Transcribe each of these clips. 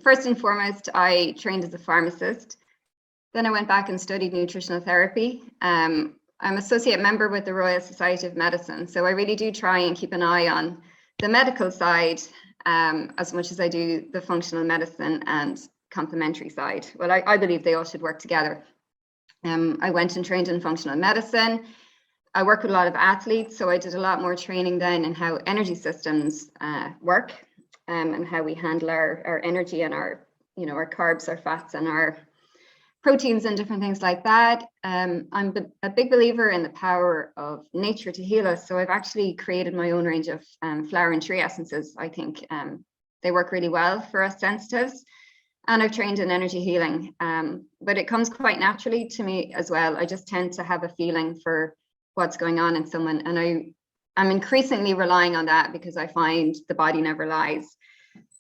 First and foremost, I trained as a pharmacist. Then I went back and studied nutritional therapy. I'm associate member with the Royal Society of Medicine, so I really do try and keep an eye on the medical side as much as I do the functional medicine and complementary side. Well, I believe they all should work together. I went and trained in functional medicine. I work with a lot of athletes, so I did a lot more training then in how energy systems work and how we handle our energy and our carbs, our fats, and our proteins and different things like that. I'm a big believer in the power of nature to heal us. So I've actually created my own range of flower and tree essences. I think they work really well for us sensitives. And I've trained in energy healing, but it comes quite naturally to me as well. I just tend to have a feeling for what's going on in someone. And I'm increasingly relying on that because I find the body never lies.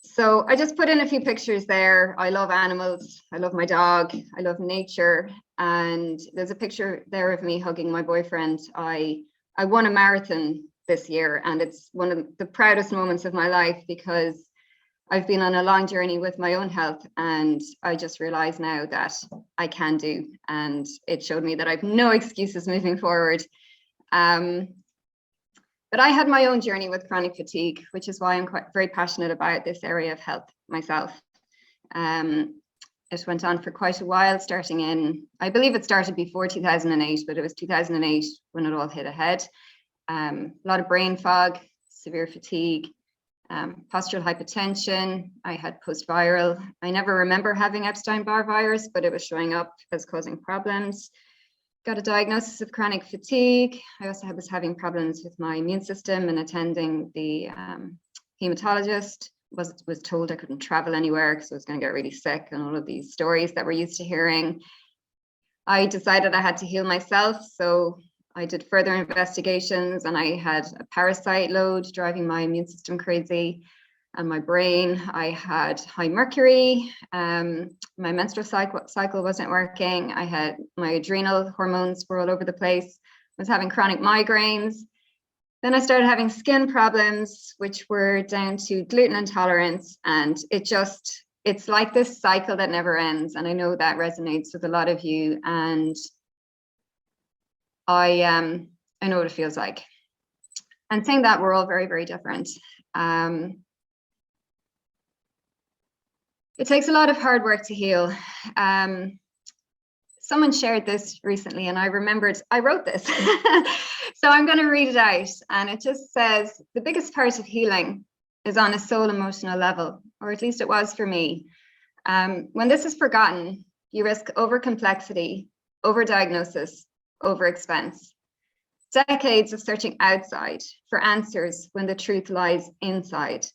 So I just put in a few pictures there. I love animals. I love my dog. I love nature. And there's a picture there of me hugging my boyfriend. I won a marathon this year, and it's one of the proudest moments of my life because I've been on a long journey with my own health, and I just realized now that I can do, and it showed me that I've no excuses moving forward. But I had my own journey with chronic fatigue, which is why I'm very passionate about this area of health myself. It went on for quite a while, starting in, I believe it started before 2008, but it was 2008 when it all hit ahead. A lot of brain fog, severe fatigue, postural hypertension. I had post-viral. I never remember having Epstein-Barr virus, but it was showing up as causing problems. Got a diagnosis of chronic fatigue. I also was having problems with my immune system and attending the hematologist. Was told I couldn't travel anywhere because I was going to get really sick, and all of these stories that we're used to hearing. I decided I had to heal myself, so I did further investigations, and I had a parasite load driving my immune system crazy and my brain. I had high mercury. My menstrual cycle wasn't working. I had my adrenal hormones were all over the place. I was having chronic migraines. Then I started having skin problems, which were down to gluten intolerance. And it's like this cycle that never ends. And I know that resonates with a lot of you. And I know what it feels like. And saying that, we're all very, very different. It takes a lot of hard work to heal. Someone shared this recently, and I remembered I wrote this. So I'm going to read it out. And it just says, the biggest part of healing is on a soul emotional level, or at least it was for me. When this is forgotten, you risk over-complexity, over-diagnosis, over-expense. Decades of searching outside for answers when the truth lies inside.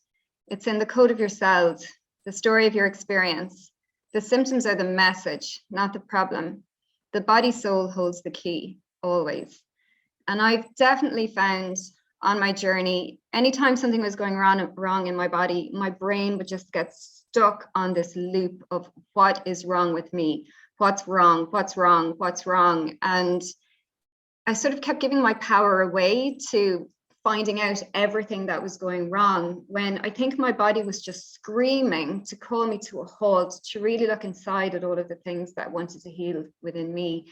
It's in the code of your cells, the story of your experience. The symptoms are the message, not the problem. The body soul holds the key, always. And I've definitely found on my journey, anytime something was going wrong in my body, my brain would just get stuck on this loop of what is wrong with me? What's wrong? What's wrong? What's wrong? And I sort of kept giving my power away to finding out everything that was going wrong, when I think my body was just screaming to call me to a halt, to really look inside at all of the things that wanted to heal within me.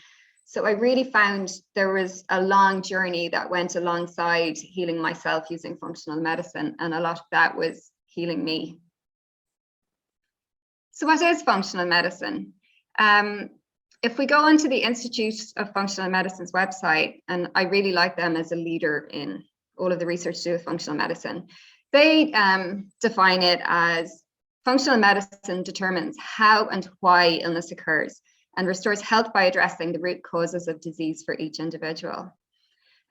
So I really found there was a long journey that went alongside healing myself using functional medicine, and a lot of that was healing me. So what is functional medicine? If we go onto the Institute of Functional Medicine's website, and I really like them as a leader in all of the research to do with functional medicine, they define it as functional medicine determines how and why illness occurs and restores health by addressing the root causes of disease for each individual.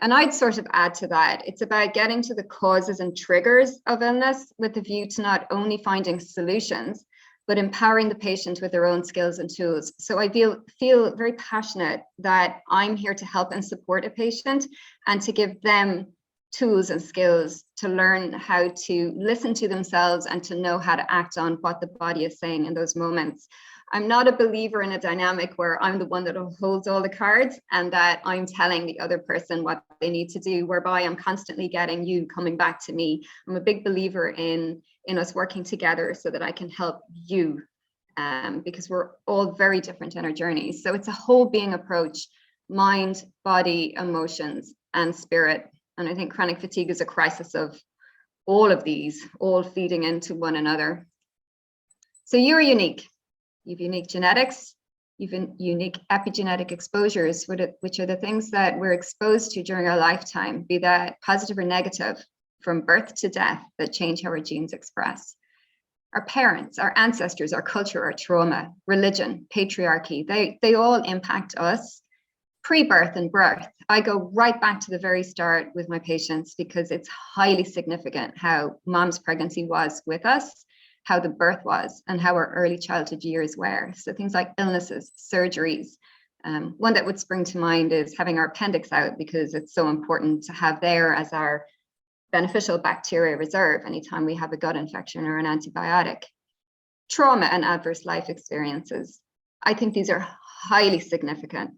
And I'd sort of add to that, it's about getting to the causes and triggers of illness with the view to not only finding solutions, but empowering the patient with their own skills and tools. So I feel very passionate that I'm here to help and support a patient and to give them tools and skills to learn how to listen to themselves and to know how to act on what the body is saying in those moments. I'm not a believer in a dynamic where I'm the one that holds all the cards and that I'm telling the other person what they need to do, whereby I'm constantly getting you coming back to me. I'm a big believer in us working together so that I can help you, because we're all very different in our journeys. So it's a whole being approach, mind, body, emotions, and spirit. And I think chronic fatigue is a crisis of all of these, all feeding into one another. So you are unique. You've unique genetics, you've unique epigenetic exposures, which are the things that we're exposed to during our lifetime, be that positive or negative, from birth to death, that change how our genes express. Our parents, our ancestors, our culture, our trauma, religion, patriarchy, they all impact us pre-birth and birth. I go right back to the very start with my patients because it's highly significant how mom's pregnancy was with us, how the birth was, and how our early childhood years were. So things like illnesses, surgeries. One that would spring to mind is having our appendix out, because it's so important to have there as our beneficial bacteria reserve anytime we have a gut infection or an antibiotic. Trauma and adverse life experiences. I think these are highly significant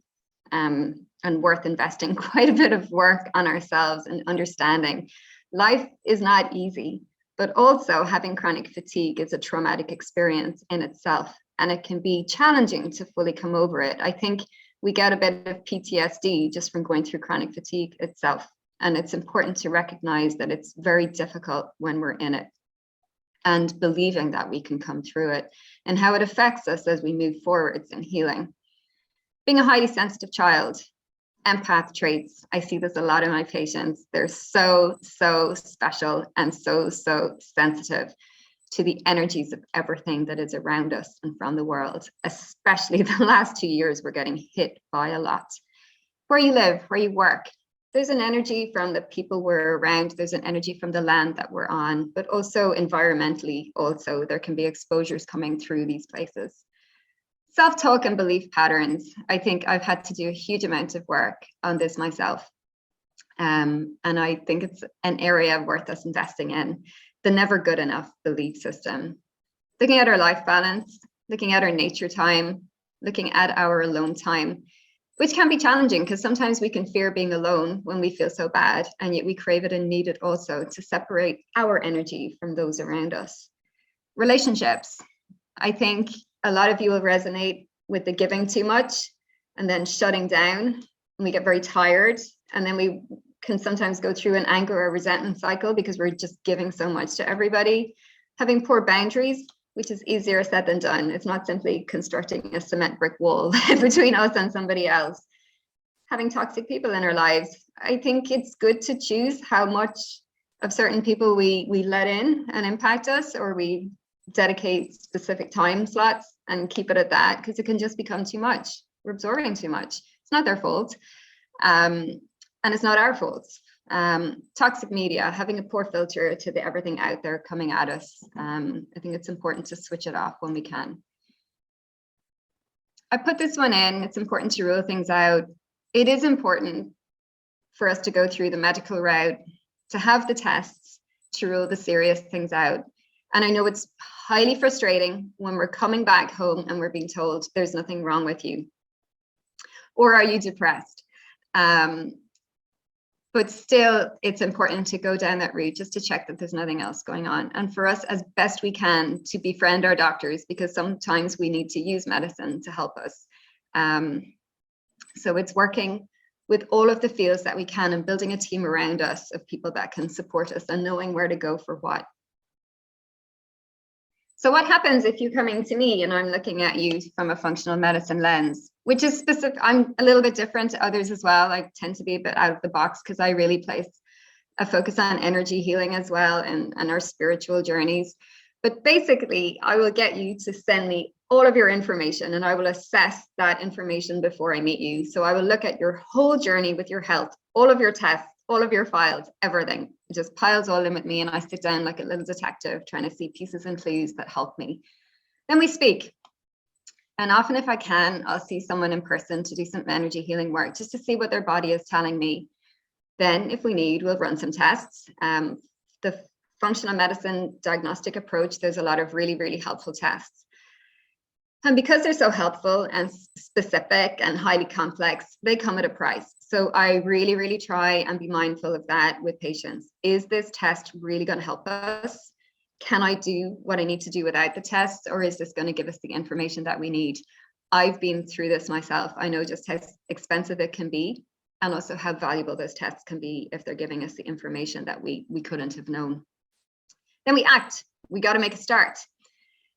and worth investing quite a bit of work on ourselves and understanding. Life is not easy, but also having chronic fatigue is a traumatic experience in itself, and it can be challenging to fully come over it. I think we get a bit of PTSD just from going through chronic fatigue itself. And it's important to recognize that it's very difficult when we're in it, and believing that we can come through it and how it affects us as we move forwards in healing. Being a highly sensitive child, empath traits, I see this a lot in my patients. They're so special and so sensitive to the energies of everything that is around us and from the world. Especially the last 2 years, we're getting hit by a lot. Where you live, where you work, there's an energy from the people we're around, there's an energy from the land that we're on, but also environmentally also there can be exposures coming through these places. Self-talk and belief patterns. I think I've had to do a huge amount of work on this myself. And I think it's an area worth us investing in. The never good enough belief system. Looking at our life balance, looking at our nature time, looking at our alone time, which can be challenging because sometimes we can fear being alone when we feel so bad, and yet we crave it and need it also to separate our energy from those around us. Relationships. I think a lot of you will resonate with the giving too much and then shutting down, and we get very tired, and then we can sometimes go through an anger or resentment cycle because we're just giving so much to everybody. Having poor boundaries, which is easier said than done. It's not simply constructing a cement brick wall between us and somebody else. Having toxic people in our lives. I think it's good to choose how much of certain people we let in and impact us, or we dedicate specific time slots and keep it at that, because it can just become too much. We're absorbing too much. It's not their fault. And it's not our fault. Toxic media, having a poor filter to the everything out there coming at us. I think it's important to switch it off when we can. I put this one in. It's important to rule things out. It is important for us to go through the medical route, to have the tests, to rule the serious things out. And I know it's highly frustrating when we're coming back home and we're being told there's nothing wrong with you. Or are you depressed? But still, it's important to go down that route just to check that there's nothing else going on. And for us, as best we can, to befriend our doctors, because sometimes we need to use medicine to help us. So it's working with all of the fields that we can and building a team around us of people that can support us and knowing where to go for what. So what happens if you're coming to me and I'm looking at you from a functional medicine lens, which is specific? I'm a little bit different to others as well. I tend to be a bit out of the box because I really place a focus on energy healing as well, and our spiritual journeys. But basically, I will get you to send me all of your information, and I will assess that information before I meet you. So I will look at your whole journey with your health, all of your tests, all of your files, everything. It just piles all in with me, and I sit down like a little detective trying to see pieces and clues that help me. Then we speak. And often if I can, I'll see someone in person to do some energy healing work just to see what their body is telling me. Then if we need, we'll run some tests. The functional medicine diagnostic approach, there's a lot of really, really helpful tests. And because they're so helpful and specific and highly complex, they come at a price. So I really, really try and be mindful of that with patients. Is this test really going to help us? Can I do what I need to do without the test, or is this going to give us the information that we need? I've been through this myself. I know just how expensive it can be, and also how valuable those tests can be if they're giving us the information that we couldn't have known. Then we act. We got to make a start.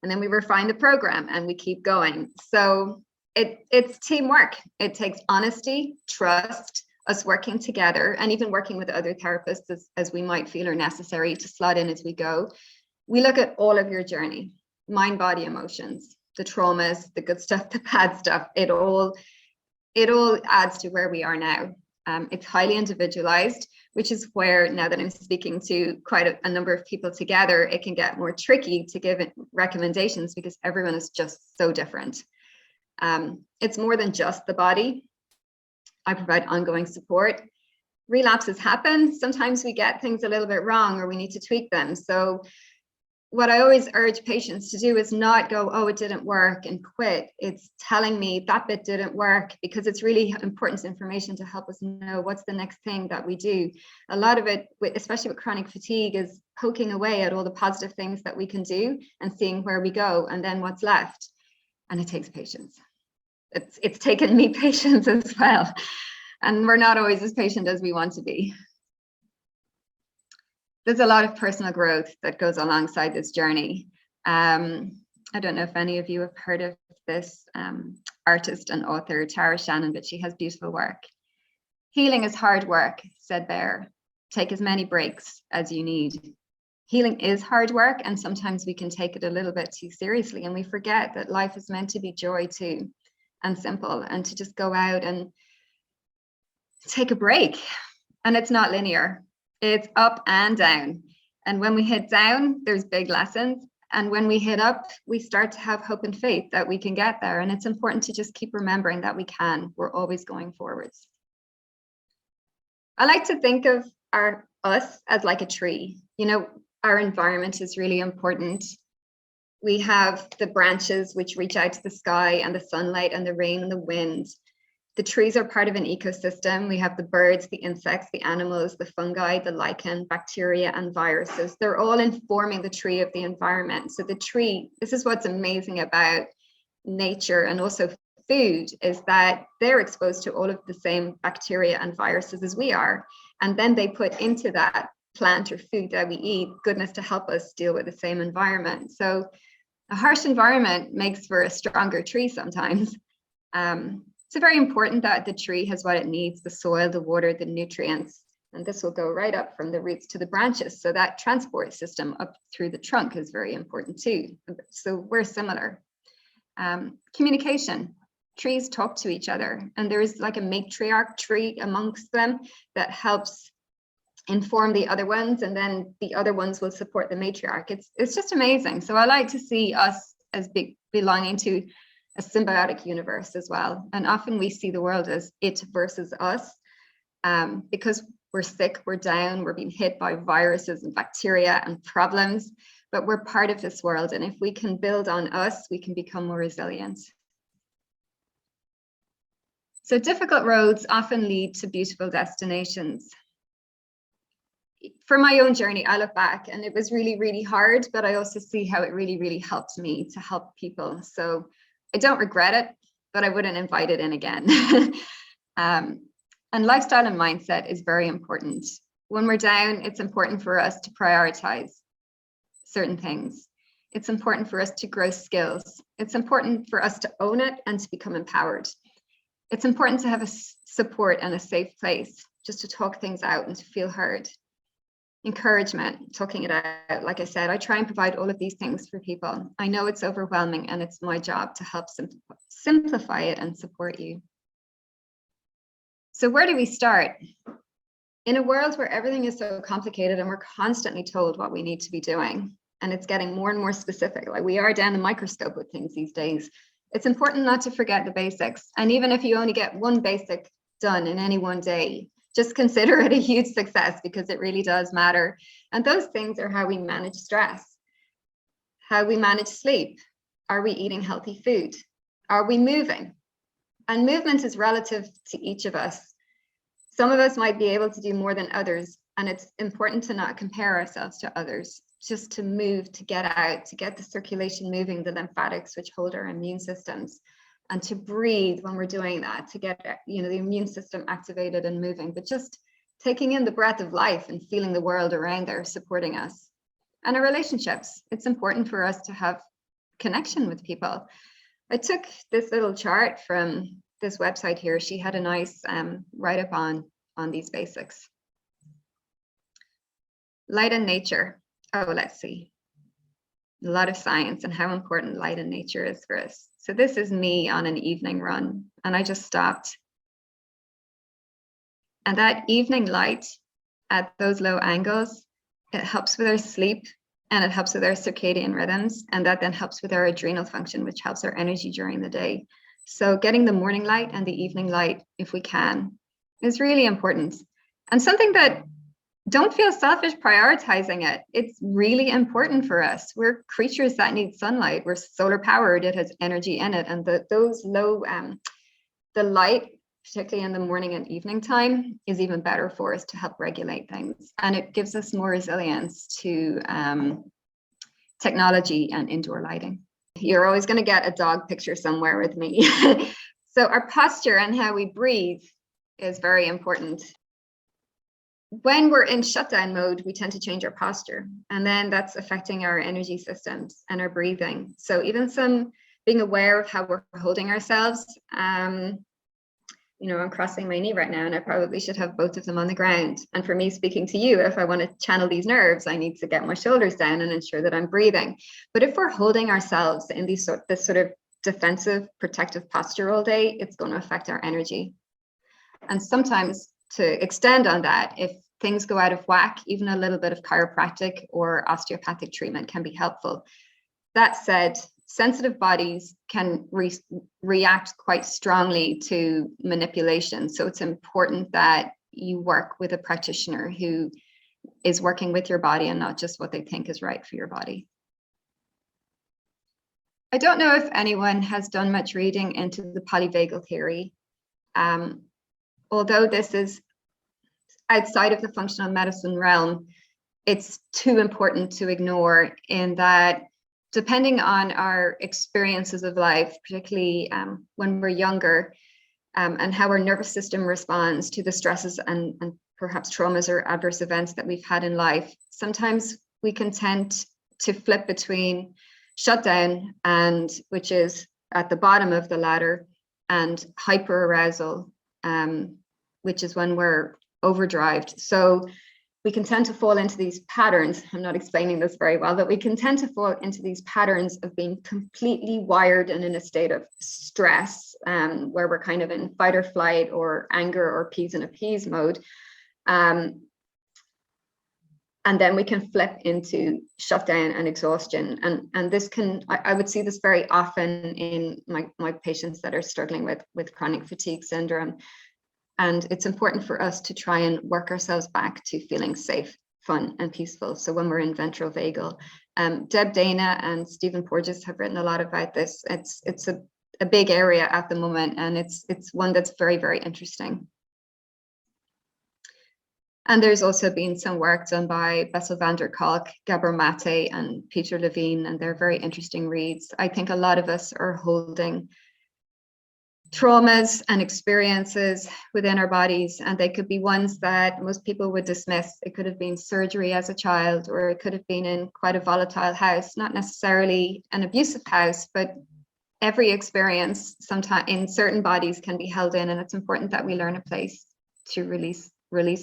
And then we refine the program and we keep going. So it's teamwork. It takes honesty, trust, us working together, and even working with other therapists as we might feel are necessary to slot in as we go. We look at all of your journey, mind, body, emotions, the traumas, the good stuff, the bad stuff. It all adds to where we are now. It's highly individualized, which is where, now that I'm speaking to quite a number of people together, it can get more tricky to give it recommendations because everyone is just so different. It's more than just the body. I provide ongoing support. Relapses happen. Sometimes we get things a little bit wrong or we need to tweak them. So what I always urge patients to do is not go, oh, it didn't work, and quit. It's telling me that bit didn't work, because it's really important information to help us know what's the next thing that we do. A lot of it, especially with chronic fatigue, is poking away at all the positive things that we can do and seeing where we go and then what's left. And it takes patience. It's taken me patience as well. And we're not always as patient as we want to be. There's a lot of personal growth that goes alongside this journey. I don't know if any of you have heard of this artist and author, Tara Shannon, but she has beautiful work. Healing is hard work, said Bear. Take as many breaks as you need. Healing is hard work, and sometimes we can take it a little bit too seriously, and we forget that life is meant to be joy too, and simple, and to just go out and take a break. And it's not linear. It's up and down. And when we hit down, there's big lessons. And when we hit up, we start to have hope and faith that we can get there. And it's important to just keep remembering that we can. We're always going forwards. I like to think of us as like a tree. You know, our environment is really important. We have the branches which reach out to the sky, and the sunlight and the rain and the wind. The trees are part of an ecosystem. We have the birds, the insects, the animals, the fungi, the lichen, bacteria, and viruses. They're all informing the tree of the environment. So the tree, this is what's amazing about nature and also food, is that they're exposed to all of the same bacteria and viruses as we are. And then they put into that plant or food that we eat goodness to help us deal with the same environment. So a harsh environment makes for a stronger tree sometimes. It's very important that the tree has what it needs: the soil, the water, the nutrients, and this will go right up from the roots to the branches. So that transport system up through the trunk is very important too. So we're similar. Communication. Trees talk to each other, and there is like a matriarch tree amongst them that helps inform the other ones, and then the other ones will support the matriarch. It's just amazing. So I like to see us as belonging to a symbiotic universe as well. And often we see the world as it versus us, because we're sick, we're down, we're being hit by viruses and bacteria and problems, but we're part of this world. And if we can build on us, we can become more resilient. So difficult roads often lead to beautiful destinations. For my own journey, I look back and it was really, really hard, but I also see how it really, really helped me to help people. So I don't regret it, but I wouldn't invite it in again. And lifestyle and mindset is very important. When we're down, it's important for us to prioritize certain things. It's important for us to grow skills. It's important for us to own it and to become empowered. It's important to have a support and a safe place just to talk things out and to feel heard. Encouragement, talking it out. Like I said, I try and provide all of these things for people. I know it's overwhelming, and it's my job to help simplify it and support you. So where do we start? In a world where everything is so complicated and we're constantly told what we need to be doing, and it's getting more and more specific, like we are down the microscope with things these days, it's important not to forget the basics. And even if you only get one basic done in any one day, just consider it a huge success, because it really does matter. And those things are how we manage stress, how we manage sleep, Are we eating healthy food? Are we moving? And movement is relative to each of us. Some of us might be able to do more than others, and it's important to not compare ourselves to others, just to move, to get out, to get the circulation moving, the lymphatics, which hold our immune systems, and to breathe when we're doing that, to get the immune system activated and moving, but just taking in the breath of life and feeling the world around there supporting us. And our relationships, it's important for us to have connection with people. I took this little chart from this website here. She had a nice write-up on these basics. Light and nature. Oh, let's see. A lot of science and how important light and nature is for us. So this is me on an evening run, and I just stopped. And that evening light at those low angles, it helps with our sleep, and it helps with our circadian rhythms, and that then helps with our adrenal function, which helps our energy during the day. So getting the morning light and the evening light, if we can, is really important. And something that, don't feel selfish prioritizing it. It's really important for us. We're creatures that need sunlight. We're solar powered. It has energy in it. And those low, the light, particularly in the morning and evening time, is even better for us to help regulate things. And it gives us more resilience to technology and indoor lighting. You're always going to get a dog picture somewhere with me. So our posture and how we breathe is very important. When we're in shutdown mode, we tend to change our posture, and then that's affecting our energy systems and our breathing. So even some being aware of how we're holding ourselves. I'm crossing my knee right now, and I probably should have both of them on the ground. And for me speaking to you, if I want to channel these nerves, I need to get my shoulders down and ensure that I'm breathing. But if we're holding ourselves in this sort of defensive, protective posture all day, it's going to affect our energy. And sometimes, to extend on that, if things go out of whack, even a little bit of chiropractic or osteopathic treatment can be helpful. That said, sensitive bodies can react quite strongly to manipulation. So it's important that you work with a practitioner who is working with your body and not just what they think is right for your body. I don't know if anyone has done much reading into the Polyvagal Theory. Although this is outside of the functional medicine realm, it's too important to ignore, in that depending on our experiences of life, particularly when we're younger, and how our nervous system responds to the stresses and perhaps traumas or adverse events that we've had in life, sometimes we can tend to flip between shutdown, and which is at the bottom of the ladder, and hyperarousal, which is when we're overdrived. So we can tend to fall into these patterns. I'm not explaining this very well, but we can tend to fall into these patterns of being completely wired and in a state of stress, where we're kind of in fight or flight or anger or P's and appease mode. And then we can flip into shutdown and exhaustion. And this can, I would see this very often in my patients that are struggling with chronic fatigue syndrome. And it's important for us to try and work ourselves back to feeling safe, fun, and peaceful. So when we're in ventral vagal, Deb Dana and Stephen Porges have written a lot about this. It's a big area at the moment, and it's one that's very, very interesting. And there's also been some work done by Bessel van der Kolk, Gabor Mate, and Peter Levine, and they're very interesting reads. I think a lot of us are holding traumas and experiences within our bodies, and they could be ones that most people would dismiss. It could have been surgery as a child, or it could have been in quite a volatile house, not necessarily an abusive house, but every experience sometimes in certain bodies can be held in, and it's important that we learn a place to release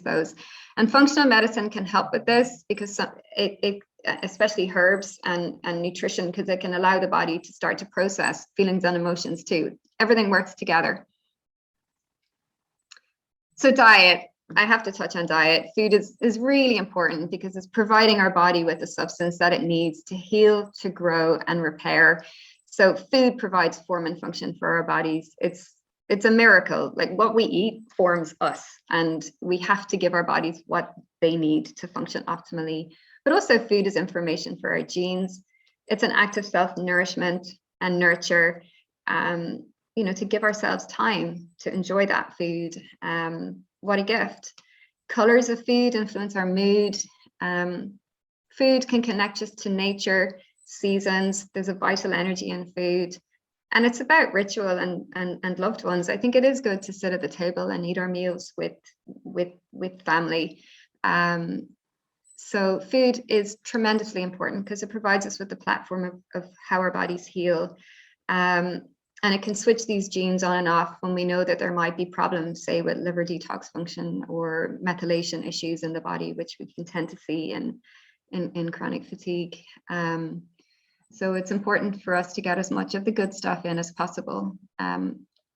those. And functional medicine can help with this, because it especially herbs and nutrition, because it can allow the body to start to process feelings and emotions too. Everything works together. So diet, I have to touch on diet. Food is really important, because it's providing our body with the substance that it needs to heal, to grow, and repair. So food provides form and function for our bodies. It's a miracle. Like, what we eat forms us, and we have to give our bodies what they need to function optimally. But also, food is information for our genes. It's an act of self-nourishment. and nurture, to give ourselves time to enjoy that food. What a gift. Colors of food influence our mood. Food can connect us to nature, seasons. There's a vital energy in food. And it's about ritual and loved ones. I think it is good to sit at the table and eat our meals with family. So food is tremendously important because it provides us with the platform of how our bodies heal. And it can switch these genes on and off when we know that there might be problems, say with liver detox function or methylation issues in the body, which we can tend to see in chronic fatigue. So it's important for us to get as much of the good stuff in as possible.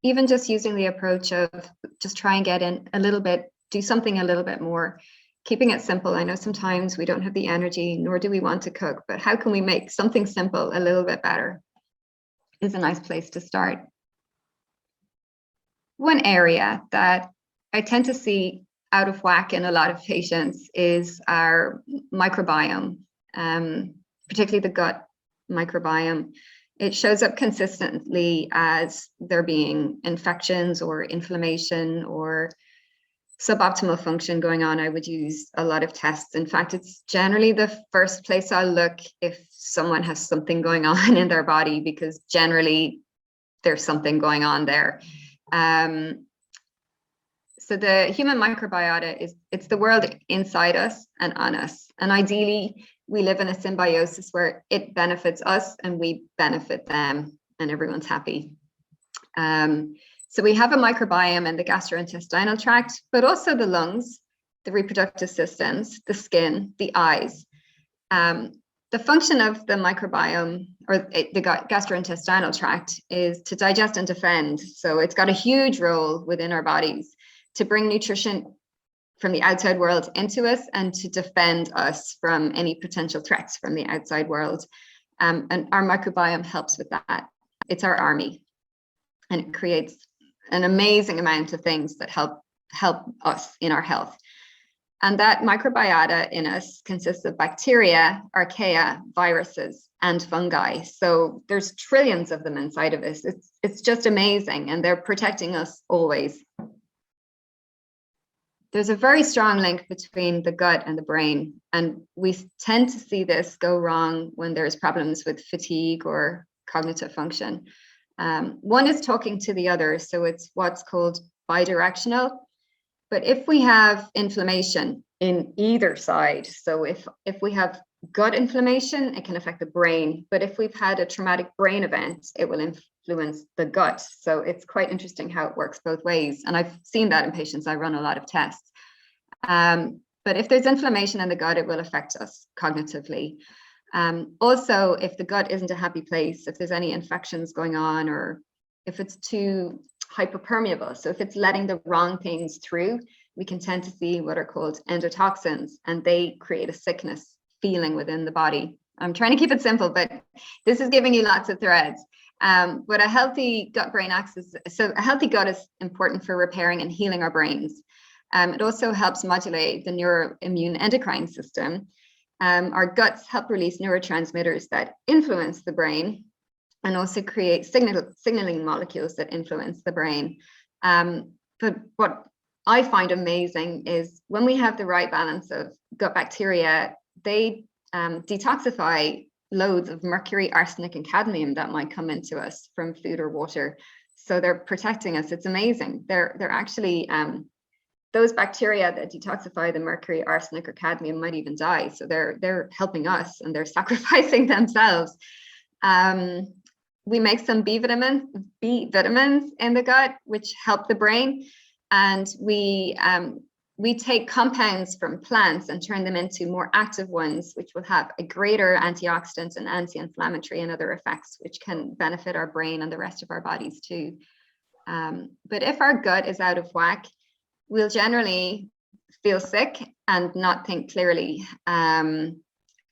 Even just using the approach of just try and get in a little bit, do something a little bit more, keeping it simple. I know sometimes we don't have the energy, nor do we want to cook, but how can we make something simple a little bit better is a nice place to start. One area that I tend to see out of whack in a lot of patients is our microbiome, particularly the gut microbiome. It shows up consistently as there being infections or inflammation or suboptimal function going on. I would use a lot of tests. In fact, it's generally the first place I'll look if someone has something going on in their body, because generally there's something going on there. So the human microbiota it's the world inside us and on us. And ideally, we live in a symbiosis where it benefits us and we benefit them and everyone's happy. So we have a microbiome in the gastrointestinal tract, but also the lungs, the reproductive systems, the skin, the eyes. The function of the microbiome or the gastrointestinal tract is to digest and defend. So it's got a huge role within our bodies to bring nutrition from the outside world into us and to defend us from any potential threats from the outside world. And our microbiome helps with that. It's our army, and it creates an amazing amount of things that help us in our health. And that microbiota in us consists of bacteria, archaea, viruses, and fungi. So there's trillions of them inside of us. It's just amazing, and they're protecting us always. There's a very strong link between the gut and the brain, and we tend to see this go wrong when there's problems with fatigue or cognitive function. One is talking to the other, so it's what's called bidirectional. But if we have inflammation in either side, so if we have gut inflammation, it can affect the brain. But if we've had a traumatic brain event, it will influence the gut. So it's quite interesting how it works both ways. And I've seen that in patients. I run a lot of tests. But if there's inflammation in the gut, it will affect us cognitively. Also, if the gut isn't a happy place, if there's any infections going on, or if it's too hyperpermeable, so if it's letting the wrong things through, we can tend to see what are called endotoxins, and they create a sickness feeling within the body. I'm trying to keep it simple, but this is giving you lots of threads. But a healthy gut-brain axis, so a healthy gut is important for repairing and healing our brains. It also helps modulate the neuroimmune endocrine system. Our guts help release neurotransmitters that influence the brain and also create signaling molecules that influence the brain. But what I find amazing is when we have the right balance of gut bacteria, they detoxify loads of mercury, arsenic, and cadmium that might come into us from food or water. So they're protecting us. It's amazing. They're actually, those bacteria that detoxify the mercury, arsenic, or cadmium might even die. So they're helping us, and they're sacrificing themselves. We make some B vitamins in the gut, which help the brain. And we take compounds from plants and turn them into more active ones, which will have a greater antioxidant and anti-inflammatory and other effects, which can benefit our brain and the rest of our bodies too. But if our gut is out of whack, we'll generally feel sick and not think clearly. And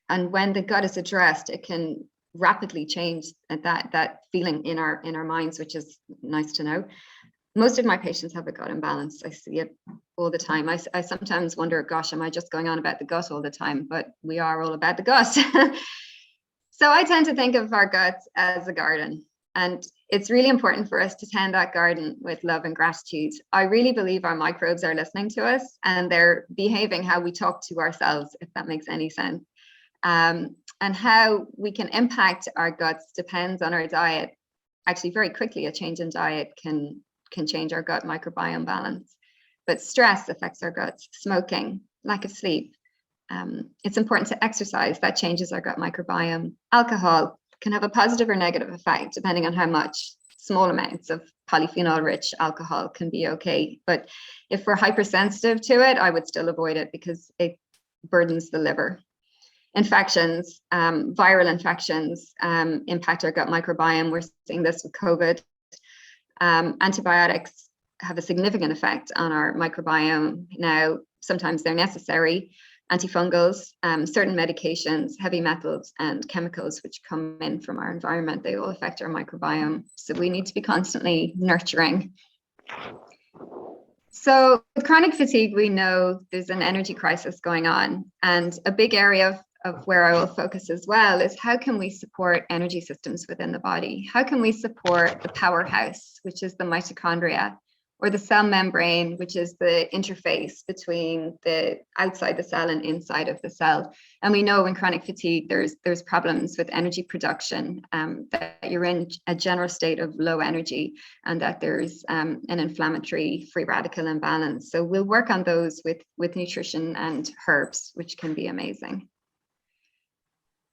when the gut is addressed, it can rapidly change that feeling in our minds, which is nice to know. Most of my patients have a gut imbalance. I see it all the time. I sometimes wonder, gosh, am I just going on about the gut all the time? But we are all about the gut. So I tend to think of our guts as a garden, and it's really important for us to tend that garden with love and gratitude. I really believe our microbes are listening to us and they're behaving how we talk to ourselves, if that makes any sense. And how we can impact our guts depends on our diet. Actually, very quickly, a change in diet can change our gut microbiome balance. But stress affects our guts, smoking, lack of sleep. It's important to exercise, that changes our gut microbiome. Alcohol can have a positive or negative effect depending on how much. Small amounts of polyphenol rich alcohol can be okay. But if we're hypersensitive to it, I would still avoid it because it burdens the liver. Infections, viral infections impact our gut microbiome. We're seeing this with COVID. Antibiotics have a significant effect on our microbiome. Now, sometimes they're necessary. Antifungals, certain medications, heavy metals, and chemicals which come in from our environment, they all affect our microbiome. So we need to be constantly nurturing. So with chronic fatigue, we know there's an energy crisis going on. And a big area of where I will focus as well is how can we support energy systems within the body? How can we support the powerhouse, which is the mitochondria, or the cell membrane, which is the interface between the outside the cell and inside of the cell. And we know in chronic fatigue, there's problems with energy production, that you're in a general state of low energy, and that there's an inflammatory free radical imbalance. So we'll work on those with nutrition and herbs, which can be amazing.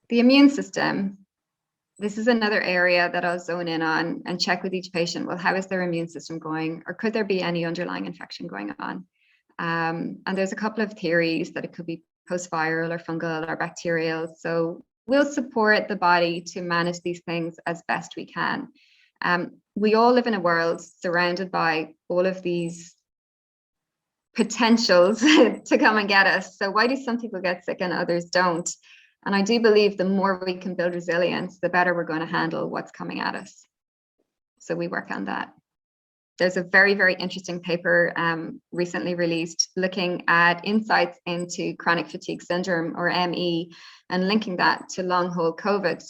The immune system. This is another area that I'll zone in on and check with each patient. Well, how is their immune system going? Or could there be any underlying infection going on? And there's a couple of theories that it could be post-viral or fungal or bacterial. So we'll support the body to manage these things as best we can. We all live in a world surrounded by all of these potentials to come and get us. So why do some people get sick and others don't? And I do believe the more we can build resilience, the better we're going to handle what's coming at us. So we work on that. There's a very, very interesting paper recently released looking at insights into chronic fatigue syndrome, or ME, and linking that to long haul COVID,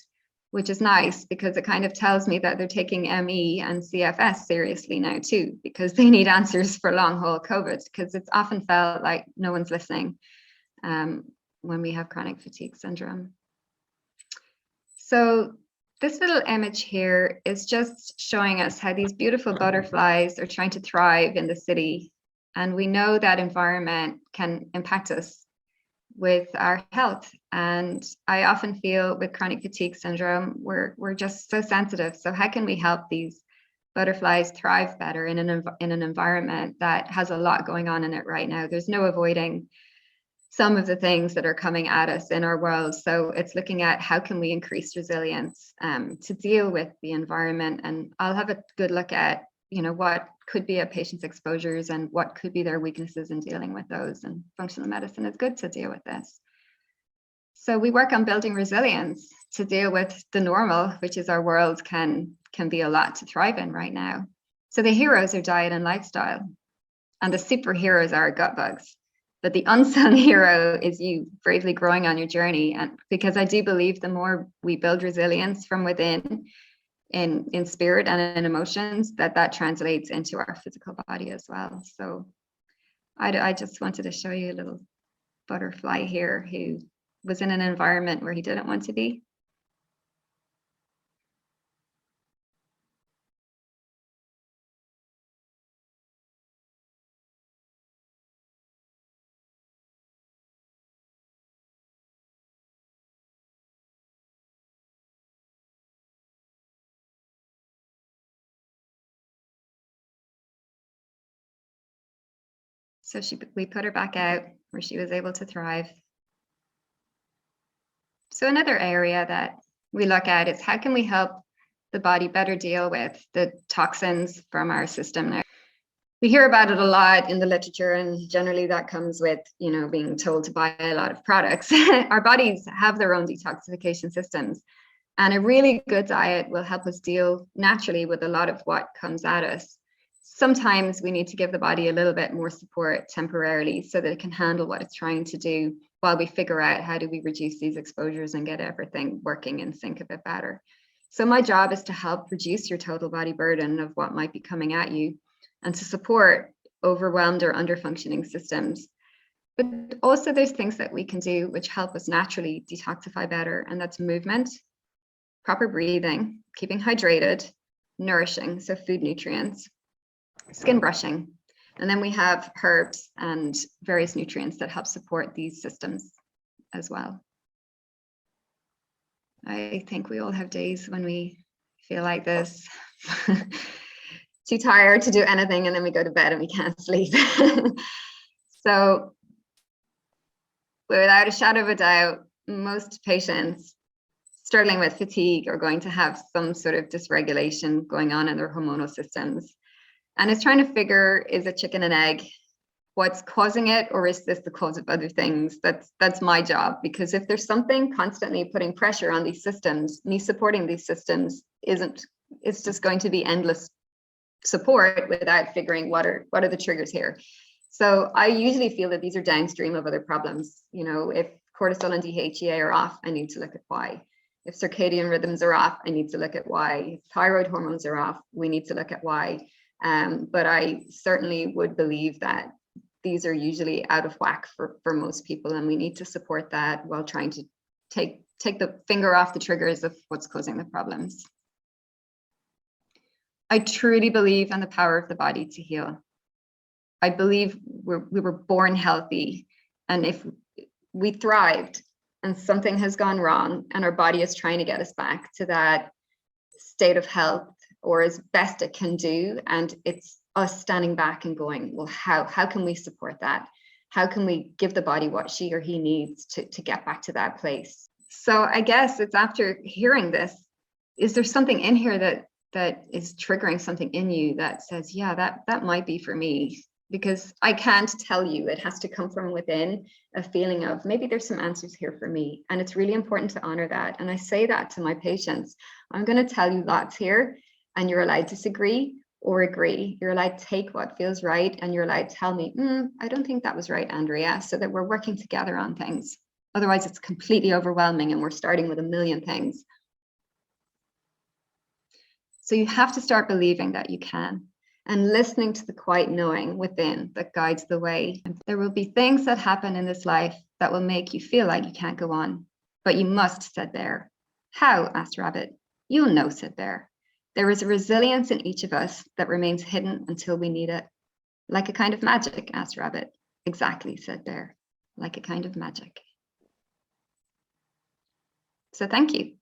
which is nice because it kind of tells me that they're taking ME and CFS seriously now too, because they need answers for long haul COVID, because it's often felt like no one's listening when we have chronic fatigue syndrome. So this little image here is just showing us how these beautiful butterflies are trying to thrive in the city. And we know that environment can impact us with our health. And I often feel with chronic fatigue syndrome, we're just so sensitive. So how can we help these butterflies thrive better in an environment that has a lot going on in it right now? There's no avoiding some of the things that are coming at us in our world. So it's looking at how can we increase resilience to deal with the environment. And I'll have a good look at, what could be a patient's exposures and what could be their weaknesses in dealing with those. And functional medicine is good to deal with this. So we work on building resilience to deal with the normal, which is our world can be a lot to thrive in right now. So the heroes are diet and lifestyle, and the superheroes are gut bugs. But the unsung hero is you bravely growing on your journey. And because I do believe the more we build resilience from within in spirit and in emotions, that translates into our physical body as well. So I just wanted to show you a little butterfly here who was in an environment where he didn't want to be. So we put her back out where she was able to thrive. So another area that we look at is how can we help the body better deal with the toxins from our system now. We hear about it a lot in the literature, and generally that comes with, being told to buy a lot of products. Our bodies have their own detoxification systems, and a really good diet will help us deal naturally with a lot of what comes at us. Sometimes we need to give the body a little bit more support temporarily so that it can handle what it's trying to do. while we figure out how do we reduce these exposures and get everything working in sync a bit better. So my job is to help reduce your total body burden of what might be coming at you and to support overwhelmed or underfunctioning systems. But also there's things that we can do which help us naturally detoxify better, and that's movement, proper breathing, keeping hydrated, nourishing, so food nutrients, skin brushing, and then we have herbs and various nutrients that help support these systems as well. I think we all have days when we feel like this, too tired to do anything, and then we go to bed and we can't sleep. So without a shadow of a doubt, most patients struggling with fatigue are going to have some sort of dysregulation going on in their hormonal systems. And it's trying to figure, is it chicken and egg? What's causing it, or is this the cause of other things? That's my job, because if there's something constantly putting pressure on these systems, me supporting these systems it's just going to be endless support without figuring what are the triggers here. So I usually feel that these are downstream of other problems. You know, if cortisol and DHEA are off, I need to look at why. If circadian rhythms are off, I need to look at why. If thyroid hormones are off, we need to look at why. But I certainly would believe that these are usually out of whack for most people, and we need to support that while trying to take the finger off the triggers of what's causing the problems. I truly believe in the power of the body to heal. I believe we were born healthy, and if we thrived and something has gone wrong and our body is trying to get us back to that state of health or as best it can do, and it's us standing back and going, well, how can we support that? How can we give the body what she or he needs to get back to that place? So I guess it's after hearing this, is there something in here that is triggering something in you that says, yeah, that might be for me? Because I can't tell you, it has to come from within, a feeling of maybe there's some answers here for me. And it's really important to honor that. And I say that to my patients. I'm going to tell you lots here, and you're allowed to disagree or agree. You're allowed to take what feels right, and you're allowed to tell me, I don't think that was right, Andrea, so that we're working together on things. Otherwise, it's completely overwhelming and we're starting with a million things. So you have to start believing that you can, and listening to the quiet knowing within that guides the way. And there will be things that happen in this life that will make you feel like you can't go on, but you must, said Bear. How? Asked Rabbit. You'll know, said Bear. There is a resilience in each of us that remains hidden until we need it. Like a kind of magic, asked Rabbit. Exactly, said Bear. Like a kind of magic. So thank you.